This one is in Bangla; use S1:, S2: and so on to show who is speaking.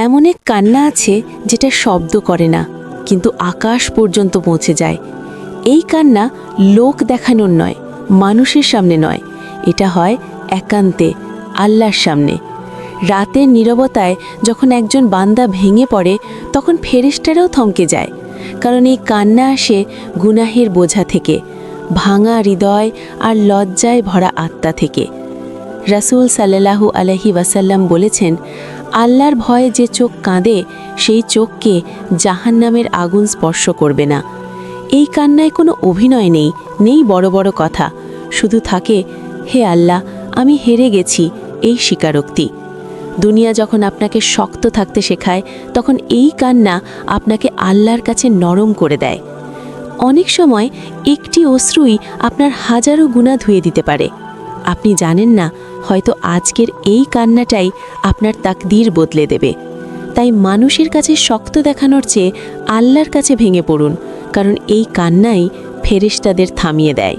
S1: এমন এক কান্না আছে যেটা শব্দ করে না, কিন্তু আকাশ পর্যন্ত পৌঁছে যায়। এই কান্না লোক দেখানোর নয়, মানুষের সামনে নয়, এটা হয় একান্তে আল্লাহর সামনে। রাতের নীরবতায় যখন একজন বান্দা ভেঙে পড়ে, তখন ফেরেশতারাও থমকে যায়, কারণ এই কান্না আসে গুনাহের বোঝা থেকে, ভাঙা হৃদয় আর লজ্জায় ভরা আত্মা থেকে। রাসূল সাল্লাল্লাহু আলাইহি ওয়াসাল্লাম বলেছেন, আল্লাহর ভয়ে যে চোখ কাঁদে সেই চোখকে জাহান্নামের আগুন স্পর্শ করবে না। এই কান্নায় কোনো অভিনয় নেই, নেই বড় বড় কথা, শুধু থাকে, হে আল্লাহ, আমি হেরে গেছি, এই স্বীকারোক্তি। দুনিয়া যখন আপনাকে শক্ত থাকতে শেখায়, তখন এই কান্না আপনাকে আল্লাহর কাছে নরম করে দেয়। অনেক সময় একটি অশ্রুই আপনার হাজারো গুনাহ ধুয়ে দিতে পারে। আপনি জানেন না, হয়তো আজকের এই কান্নাটাই আপনার তাকদীর বদলে দেবে। তাই মানুষের কাছে শক্ত দেখানোর চেয়ে আল্লাহর কাছে ভেঙে পড়ুন, কারণ এই কান্নাই ফেরেশতাদের থামিয়ে দেয়।